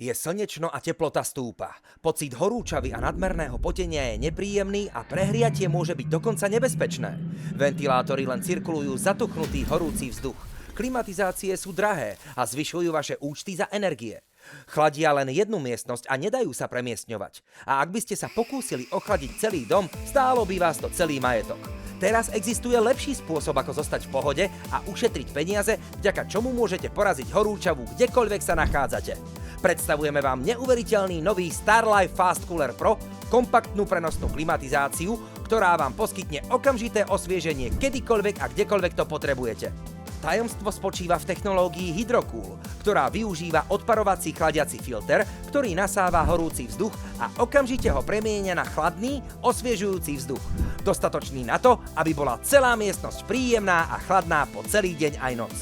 Je slnečno a teplota stúpa. Pocit horúčavy a nadmerného potenia je nepríjemný a prehriatie môže byť dokonca nebezpečné. Ventilátory len cirkulujú zatuchnutý horúci vzduch. Klimatizácie sú drahé a zvyšujú vaše účty za energie. Chladia len jednu miestnosť a nedajú sa premiestňovať. A ak by ste sa pokúsili ochladiť celý dom, stálo by vás to celý majetok. Teraz existuje lepší spôsob, ako zostať v pohode a ušetriť peniaze, vďaka čomu môžete poraziť horúčavu kdekoľvek sa nachádzate. Predstavujeme vám neuveriteľný nový Starlife Fast Cooler Pro, kompaktnú prenosnú klimatizáciu, ktorá vám poskytne okamžité osvieženie kedykoľvek a kdekoľvek to potrebujete. Tajomstvo spočíva v technológii Hydrocool, ktorá využíva odparovací chladiaci filter, ktorý nasáva horúci vzduch a okamžite ho premieňa na chladný, osviežujúci vzduch. Dostatočný na to, aby bola celá miestnosť príjemná a chladná po celý deň aj noc.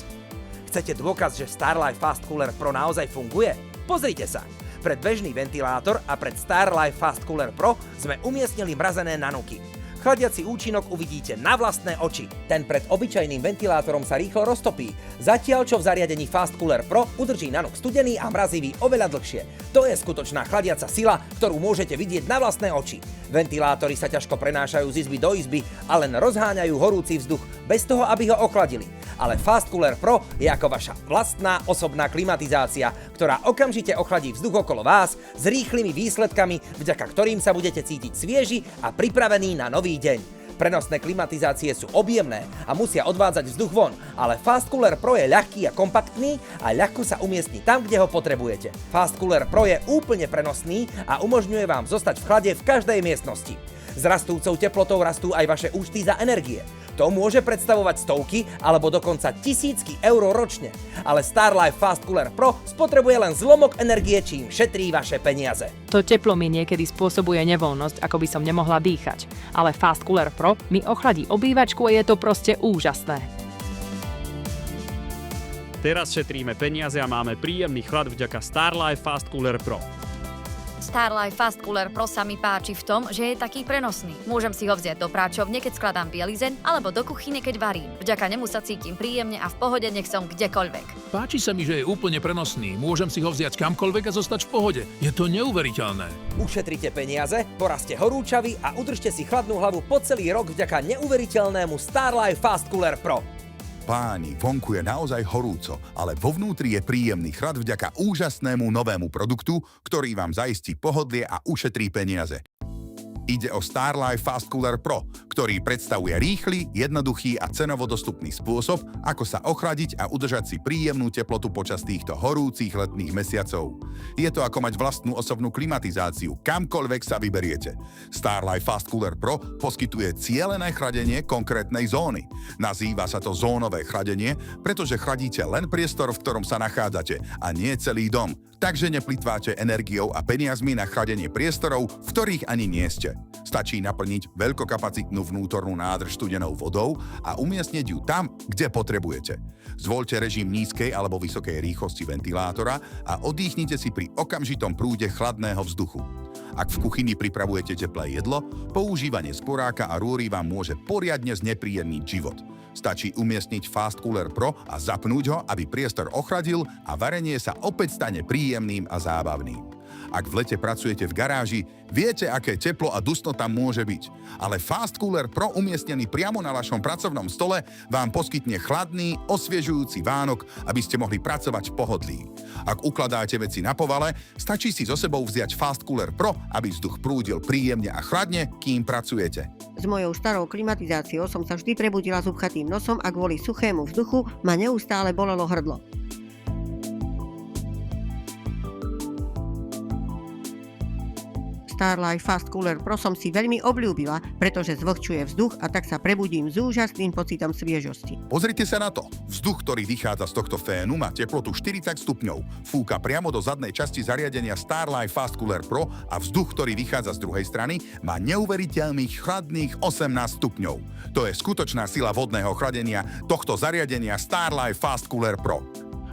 Chcete dôkaz, že Starlife Fast Cooler Pro naozaj funguje? Pozrite sa! Pred bežný ventilátor a pred Starlife Fast Cooler Pro sme umiestnili mrazené nanuky. Chladiaci účinok uvidíte na vlastné oči. Ten pred obyčajným ventilátorom sa rýchlo roztopí, zatiaľ čo v zariadení Fast Cooler Pro udrží nanuk studený a mrazivý oveľa dlhšie. To je skutočná chladiaca sila, ktorú môžete vidieť na vlastné oči. Ventilátory sa ťažko prenášajú z izby do izby a len rozháňajú horúci vzduch, bez toho, aby ho ochladili. Ale Fast Cooler Pro je ako vaša vlastná osobná klimatizácia, ktorá okamžite ochladí vzduch okolo vás s rýchlymi výsledkami, vďaka ktorým sa budete cítiť svieži a pripravení na nový deň. Prenosné klimatizácie sú objemné a musia odvádzať vzduch von, ale Fast Cooler Pro je ľahký a kompaktný a ľahko sa umiestni tam, kde ho potrebujete. Fast Cooler Pro je úplne prenosný a umožňuje vám zostať v chlade v každej miestnosti. S rastúcou teplotou rastú aj vaše účty za energie. To môže predstavovať stovky alebo dokonca tisícky eur ročne. Ale Starlife Fast Cooler Pro spotrebuje len zlomok energie, čím šetrí vaše peniaze. To teplo mi niekedy spôsobuje nevoľnosť, ako by som nemohla dýchať. Ale Fast Cooler Pro mi ochladí obývačku a je to proste úžasné. Teraz šetríme peniaze a máme príjemný chlad vďaka Starlife Fast Cooler Pro. Starlife Fast Cooler Pro sa mi páči v tom, že je taký prenosný. Môžem si ho vziať do práčovne, keď skladám bielizeň, alebo do kuchyne, keď varím. Vďaka nemu sa cítim príjemne a v pohode, nech som kdekoľvek. Páči sa mi, že je úplne prenosný. Môžem si ho vziať kamkoľvek a zostať v pohode. Je to neuveriteľné. Ušetrite peniaze, porazte horúčavy a udržte si chladnú hlavu po celý rok vďaka neuveriteľnému Starlife Fast Cooler Pro. Páni, vonku je naozaj horúco, ale vo vnútri je príjemný chlad vďaka úžasnému novému produktu, ktorý vám zaistí pohodlie a ušetrí peniaze. Ide o Starlife Fast Cooler Pro, ktorý predstavuje rýchly, jednoduchý a cenovo dostupný spôsob, ako sa ochladiť a udržať si príjemnú teplotu počas týchto horúcich letných mesiacov. Je to ako mať vlastnú osobnú klimatizáciu, kamkoľvek sa vyberiete. Starlife Fast Cooler Pro poskytuje cielené chladenie konkrétnej zóny. Nazýva sa to zónové chladenie, pretože chladíte len priestor, v ktorom sa nachádzate, a nie celý dom. Takže neplitváte energiou a peniazmi na chladenie priestorov, v ktorých ani nie ste. Stačí naplniť veľkokapacitnú vnútornú nádrž studenou vodou a umiestniť ju tam, kde potrebujete. Zvoľte režim nízkej alebo vysokej rýchlosti ventilátora a oddychnite si pri okamžitom prúde chladného vzduchu. Ak v kuchyni pripravujete teplé jedlo, používanie sporáka a rúry vám môže poriadne znepríjemniť život. Stačí umiestniť Fast Cooler Pro a zapnúť ho, aby priestor ochladil a varenie sa opäť stane príjemným a zábavným. Ak v lete pracujete v garáži, viete, aké teplo a dusno tam môže byť. Ale Fast Cooler Pro umiestnený priamo na vašom pracovnom stole vám poskytne chladný, osviežujúci vánok, aby ste mohli pracovať v pohodlí. Ak ukladáte veci na povale, stačí si so sebou vziať Fast Cooler Pro, aby vzduch prúdil príjemne a chladne, kým pracujete. S mojou starou klimatizáciou som sa vždy prebudila s upchatým nosom a kvôli suchému vzduchu ma neustále bolelo hrdlo. Starlife Fast Cooler Pro som si veľmi obľúbila, pretože zvlhčuje vzduch a tak sa prebudím s úžasným pocitom sviežosti. Pozrite sa na to. Vzduch, ktorý vychádza z tohto fénu, má teplotu 40 stupňov. Fúka priamo do zadnej časti zariadenia Starlife Fast Cooler Pro a vzduch, ktorý vychádza z druhej strany, má neuveriteľných chladných 18 stupňov. To je skutočná sila vodného chladenia tohto zariadenia Starlife Fast Cooler Pro.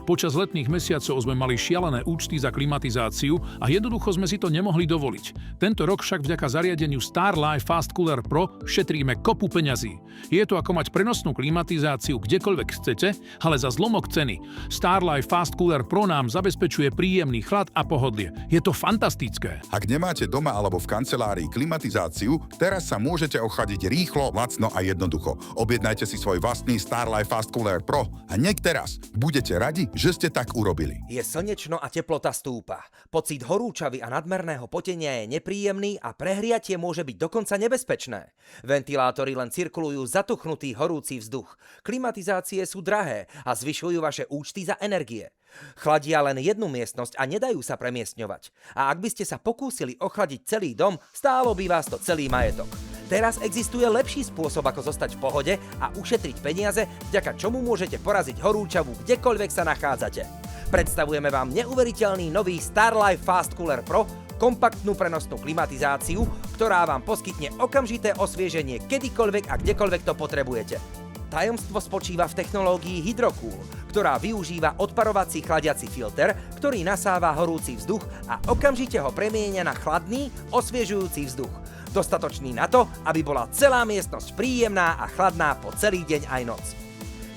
Počas letných mesiacov sme mali šialené účty za klimatizáciu a jednoducho sme si to nemohli dovoliť. Tento rok však vďaka zariadeniu StarLife Fast Cooler Pro šetríme kopu peňazí. Je to ako mať prenosnú klimatizáciu kdekoľvek chcete, ale za zlomok ceny. StarLife Fast Cooler Pro nám zabezpečuje príjemný chlad a pohodlie. Je to fantastické. Ak nemáte doma alebo v kancelárii klimatizáciu, teraz sa môžete ochladiť rýchlo, lacno a jednoducho. Objednajte si svoj vlastný StarLife Fast Cooler Pro a hneď teraz. Budete radi, že ste tak urobili. Je slnečno a teplota stúpa. Pocit horúčavy a nadmerného potenia je nepríjemný a prehriatie môže byť dokonca nebezpečné. Ventilátory len cirkulujú zatuchnutý horúci vzduch. Klimatizácie sú drahé a zvyšujú vaše účty za energie. Chladia len jednu miestnosť a nedajú sa premiestňovať. A ak by ste sa pokúsili ochladiť celý dom, stálo by vás to celý majetok. Teraz existuje lepší spôsob, ako zostať v pohode a ušetriť peniaze, vďaka čomu môžete poraziť horúčavu kdekoľvek sa nachádzate. Predstavujeme vám neuveriteľný nový StarLife Fast Cooler Pro, kompaktnú prenosnú klimatizáciu, ktorá vám poskytne okamžité osvieženie kedykoľvek a kdekoľvek to potrebujete. Tajomstvo spočíva v technológii Hydrocool, ktorá využíva odparovací chladiaci filter, ktorý nasáva horúci vzduch a okamžite ho premieňa na chladný, osviežujúci vzduch. Dostatočný na to, aby bola celá miestnosť príjemná a chladná po celý deň aj noc.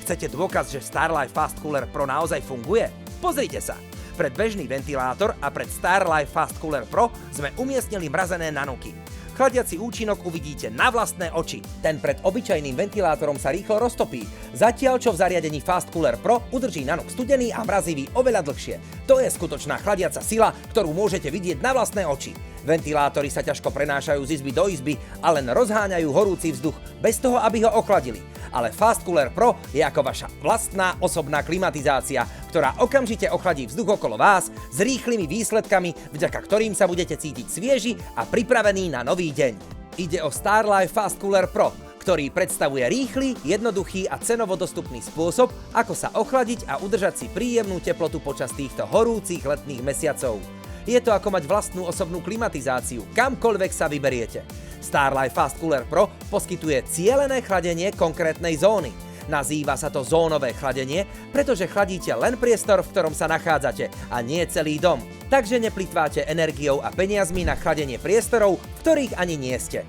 Chcete dôkaz, že StarLife Fast Cooler Pro naozaj funguje? Pozrite sa! Pred bežný ventilátor a pred StarLife Fast Cooler Pro sme umiestnili mrazené nanuky. Chladiaci účinok uvidíte na vlastné oči. Ten pred obyčajným ventilátorom sa rýchlo roztopí, zatiaľ čo v zariadení Fast Cooler Pro udrží nanuk studený a mrazivý oveľa dlhšie. To je skutočná chladiaca sila, ktorú môžete vidieť na vlastné oči. Ventilátory sa ťažko prenášajú z izby do izby a len rozháňajú horúci vzduch, bez toho, aby ho ochladili. Ale Fast Cooler Pro je ako vaša vlastná osobná klimatizácia, ktorá okamžite ochladí vzduch okolo vás s rýchlymi výsledkami, vďaka ktorým sa budete cítiť svieži a pripravení na nový deň. Ide o StarLife Fast Cooler Pro, ktorý predstavuje rýchly, jednoduchý a cenovo dostupný spôsob, ako sa ochladiť a udržať si príjemnú teplotu počas týchto horúcich letných mesiacov. Je to ako mať vlastnú osobnú klimatizáciu, kamkoľvek sa vyberiete. StarLife Fast Cooler Pro poskytuje cielené chladenie konkrétnej zóny. Nazýva sa to zónové chladenie, pretože chladíte len priestor, v ktorom sa nachádzate a nie celý dom. Takže neplýtváte energiou a peniazmi na chladenie priestorov, v ktorých ani nie ste.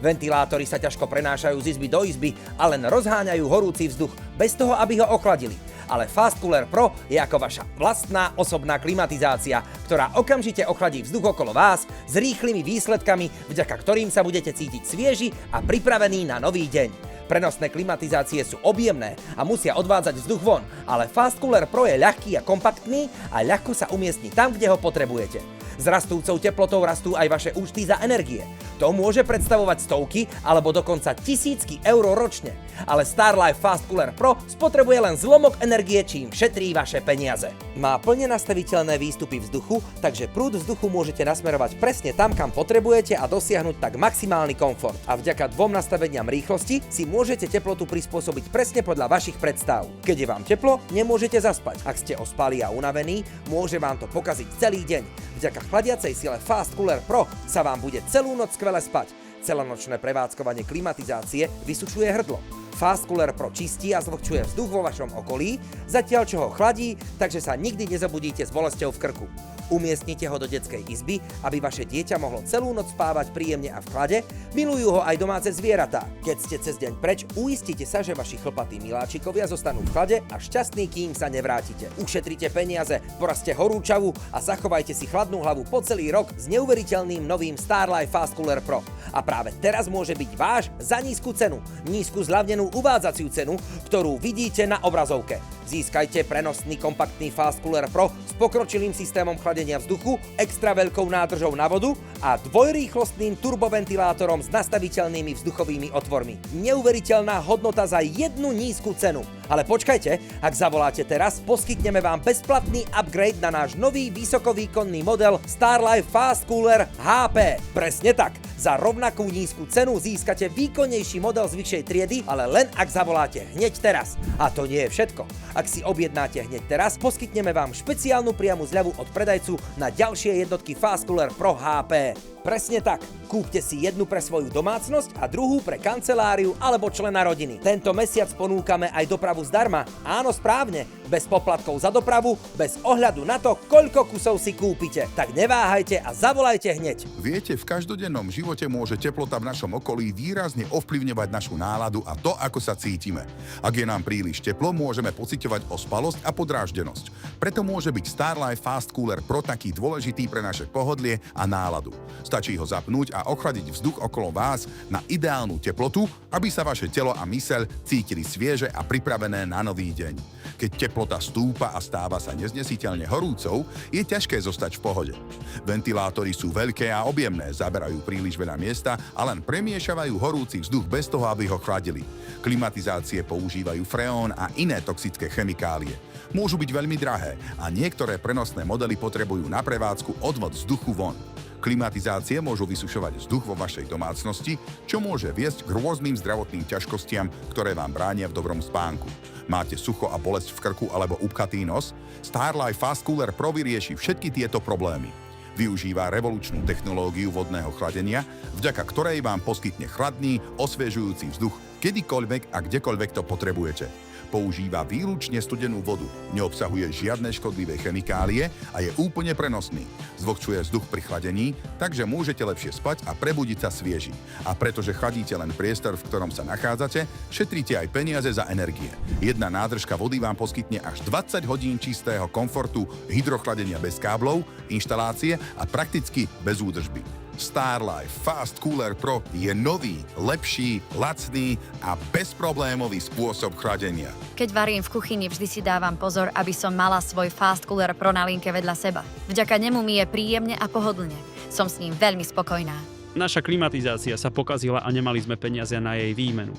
Ventilátory sa ťažko prenášajú z izby do izby a len rozháňajú horúci vzduch, bez toho, aby ho ochladili. Ale Fast Cooler Pro je ako vaša vlastná osobná klimatizácia, ktorá okamžite ochladí vzduch okolo vás s rýchlymi výsledkami, vďaka ktorým sa budete cítiť svieži a pripravení na nový deň. Prenosné klimatizácie sú objemné a musia odvádzať vzduch von, ale Fast Cooler Pro je ľahký a kompaktný a ľahko sa umiestni tam, kde ho potrebujete. S rastúcou teplotou rastú aj vaše účty za energie. To môže predstavovať stovky alebo dokonca tisícky eur ročne. Ale StarLife Fast Cooler Pro spotrebuje len zlomok energie, čím šetrí vaše peniaze. Má plne nastaviteľné výstupy vzduchu, takže prúd vzduchu môžete nasmerovať presne tam, kam potrebujete a dosiahnuť tak maximálny komfort. A vďaka dvom nastaveniam rýchlosti si môžete teplotu prispôsobiť presne podľa vašich predstav. Keď je vám teplo, nemôžete zaspať. Ak ste ospalí a unavení, môže vám to pokaziť celý deň. Vďaka chladiacej sile Fast Cooler Pro sa vám bude celú noc skvele spať. Celonočné prevádzkovanie klimatizácie vysušuje hrdlo. Fast Cooler Pro čistí a zvlhčuje vzduch vo vašom okolí, zatiaľ čo ho chladí, takže sa nikdy nezabudíte s bolesťou v krku. Umiestnite ho do detskej izby, aby vaše dieťa mohlo celú noc spávať príjemne a v chlade. Milujú ho aj domáce zvieratá. Keď ste cez deň preč, uistite sa, že vaši chlpatí miláčikovia zostanú v chlade a šťastní, kým sa nevrátite. Ušetrite peniaze, porazte horúčavu a zachovajte si chladnú hlavu po celý rok s neuveriteľným novým StarLife Fast Cooler Pro. A práve teraz môže byť váš za nízku cenu. Nízku zľavnenú uvádzaciu cenu, ktorú vidíte na obrazovke. Získajte prenosný kompaktný Fast Cooler Pro s pokročilým systémom chladenia vzduchu, extra veľkou nádržou na vodu a dvojrýchlostným turboventilátorom s nastaviteľnými vzduchovými otvormi. Neuveriteľná hodnota za jednu nízku cenu. Ale počkajte, ak zavoláte teraz, poskytneme vám bezplatný upgrade na náš nový vysokovýkonný model StarLife Fast Cooler HP. Presne tak. Za rovnakú nízku cenu získate výkonnejší model z vyššej triedy, ale len ak zavoláte hneď teraz. A to nie je všetko. Ak si objednáte hneď teraz, poskytneme vám špeciálnu priamu zľavu od predajcu na ďalšie jednotky Fast Cooler Pro HP. Presne tak. Kúpte si jednu pre svoju domácnosť a druhú pre kanceláriu alebo člena rodiny. Tento mesiac ponúkame aj dopravu zdarma. Áno, správne. Bez poplatkov za dopravu, bez ohľadu na to, koľko kusov si kúpite. Tak neváhajte a zavolajte hneď. Viete, v každodennom živote môže teplota v našom okolí výrazne ovplyvňovať našu náladu a to, ako sa cítime. Ak je nám príliš teplo, môžeme pociťovať ospalosť a podráždenosť. Preto môže byť Starlife Fast Cooler Pro taký dôležitý pre naše pohodlie a náladu. Stačí ho zapnúť a ochladiť vzduch okolo vás na ideálnu teplotu, aby sa vaše telo a myseľ cítili svieže a pripravené na nový deň. Keď teplota stúpa a stáva sa neznesiteľne horúcou, je ťažké zostať v pohode. Ventilátory sú veľké a objemné, zaberajú príliš veľa miesta a len premiešavajú horúci vzduch bez toho, aby ho chladili. Klimatizácie používajú freón a iné toxické chemikálie. Môžu byť veľmi drahé a niektoré prenosné modely potrebujú na prevádzku odvod vzduchu von. Klimatizácie môžu vysušovať vzduch vo vašej domácnosti, čo môže viesť k rôznym zdravotným ťažkostiam, ktoré vám bránia v dobrom spánku. Máte sucho a bolesť v krku alebo upkatý nos? Starlife Fast Cooler Pro vyrieši všetky tieto problémy. Využíva revolučnú technológiu vodného chladenia, vďaka ktorej vám poskytne chladný, osviežujúci vzduch kedykoľvek a kdekoľvek to potrebujete. Používa výlučne studenú vodu, neobsahuje žiadne škodlivé chemikálie a je úplne prenosný. Zvlhčuje vzduch pri chladení, takže môžete lepšie spať a prebudiť sa svieži. A pretože chladíte len priestor, v ktorom sa nachádzate, šetríte aj peniaze za energie. Jedna nádržka vody vám poskytne až 20 hodín čistého komfortu, hydrochladenia bez káblov, inštalácie a prakticky bez údržby. Starlife Fast Cooler Pro je nový, lepší, lacný a bezproblémový spôsob chladenia. Keď varím v kuchyni, vždy si dávam pozor, aby som mala svoj Fast Cooler Pro na linke vedľa seba. Vďaka nemu mi je príjemne a pohodlne. Som s ním veľmi spokojná. Naša klimatizácia sa pokazila a nemali sme peniaze na jej výmenu.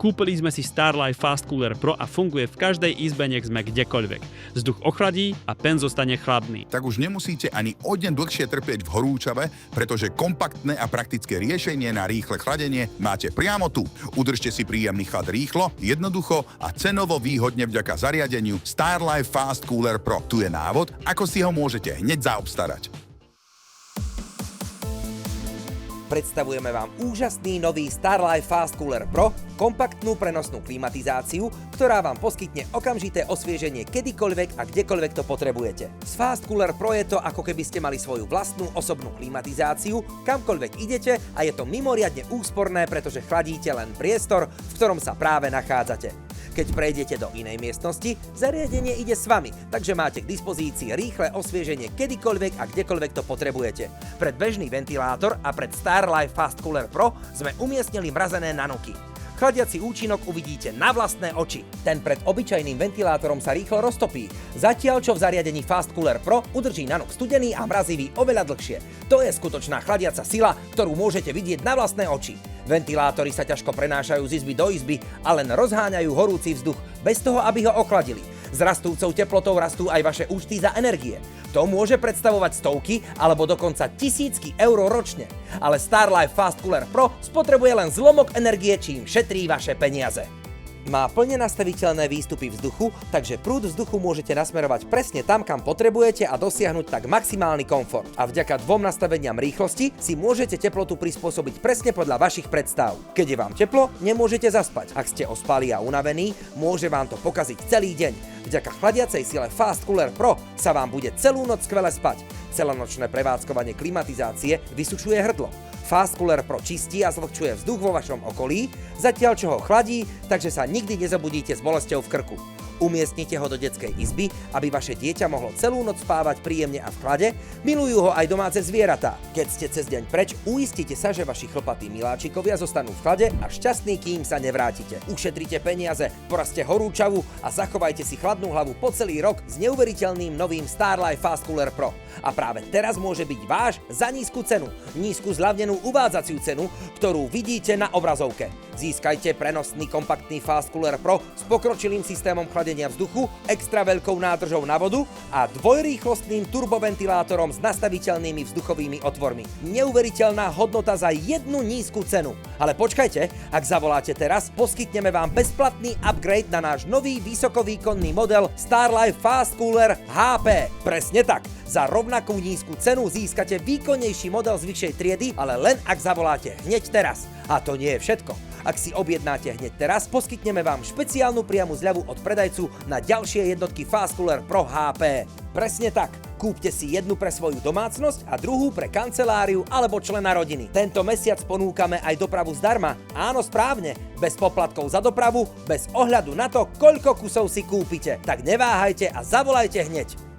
Kúpili sme si Starlife Fast Cooler Pro a funguje v každej izbe, nech sme kdekoľvek. Vzduch ochladí a pen zostane chladný. Tak už nemusíte ani o deň dlhšie trpieť v horúčave, pretože kompaktné a praktické riešenie na rýchle chladenie máte priamo tu. Udržte si príjemný chlad rýchlo, jednoducho a cenovo výhodne vďaka zariadeniu Starlife Fast Cooler Pro. Tu je návod, ako si ho môžete hneď zaobstarať. Predstavujeme vám úžasný nový Starlife Fast Cooler Pro, kompaktnú prenosnú klimatizáciu, ktorá vám poskytne okamžité osvieženie kedykoľvek a kdekoľvek to potrebujete. S Fast Cooler Pro je to, ako keby ste mali svoju vlastnú osobnú klimatizáciu, kamkoľvek idete a je to mimoriadne úsporné, pretože chladíte len priestor, v ktorom sa práve nachádzate. Keď prejdete do inej miestnosti, zariadenie ide s vami, takže máte k dispozícii rýchle osvieženie kedykoľvek a kdekoľvek to potrebujete. Pred bežný ventilátor a pred Starlife Fast Cooler Pro sme umiestnili mrazené nanuky. Chladiaci účinok uvidíte na vlastné oči. Ten pred obyčajným ventilátorom sa rýchlo roztopí, zatiaľ čo v zariadení Fast Cooler Pro udrží nanuk studený a mrazivý oveľa dlhšie. To je skutočná chladiaca sila, ktorú môžete vidieť na vlastné oči. Ventilátory sa ťažko prenášajú z izby do izby a len rozháňajú horúci vzduch, bez toho, aby ho ochladili. S rastúcou teplotou rastú aj vaše účty za energie. To môže predstavovať stovky alebo dokonca tisícky eur ročne. Ale Starlife Fast Cooler Pro spotrebuje len zlomok energie, čím šetrí vaše peniaze. Má plne nastaviteľné výstupy vzduchu, takže prúd vzduchu môžete nasmerovať presne tam, kam potrebujete a dosiahnuť tak maximálny komfort. A vďaka dvom nastaveniam rýchlosti si môžete teplotu prispôsobiť presne podľa vašich predstav. Keď je vám teplo, nemôžete zaspať. Ak ste ospalí a unavení, môže vám to pokaziť celý deň. Vďaka chladiacej sile Fast Cooler Pro sa vám bude celú noc skvele spať. Celonočné prevádzkovanie klimatizácie vysušuje hrdlo. Fast Cooler Pro čistí a zvlhčuje vzduch vo vašom okolí, zatiaľ čo ho chladí, takže sa nikdy nezabudíte s bolesťou v krku. Umiestnite ho do detskej izby, aby vaše dieťa mohlo celú noc spávať príjemne a v klade, milujú ho aj domáce zvieratá. Keď ste cez deň preč, uistite sa, že vaši chlpatí miláčikovia zostanú v klade a šťastní, kým sa nevrátite. Ušetrite peniaze, porazte horúčavu a zachovajte si chladnú hlavu po celý rok s neuveriteľným novým Starlife Fast Cooler Pro. A práve teraz môže byť váš za nízku cenu, nízku zľavnenú uvádzaciu cenu, ktorú vidíte na obrazovke. Získajte prenosný kompaktný Fast Cooler Pro s pokročilým systémom chladenia vzduchu, extra veľkou nádržou na vodu a dvojrýchlostným turboventilátorom s nastaviteľnými vzduchovými otvormi. Neuveriteľná hodnota za jednu nízku cenu. Ale počkajte, ak zavoláte teraz, poskytneme vám bezplatný upgrade na náš nový vysokovýkonný model Starlife Fast Cooler HP. Presne tak. Za rovnakú nízku cenu získate výkonnejší model z vyššej triedy, ale len ak zavoláte hneď teraz. A to nie je všetko. Ak si objednáte hneď teraz, poskytneme vám špeciálnu priamu zľavu od predajcu na ďalšie jednotky Fast Cooler Pro HP. Presne tak. Kúpte si jednu pre svoju domácnosť a druhú pre kanceláriu alebo člena rodiny. Tento mesiac ponúkame aj dopravu zdarma. Áno, správne. Bez poplatkov za dopravu, bez ohľadu na to, koľko kusov si kúpite. Tak neváhajte a zavolajte hneď.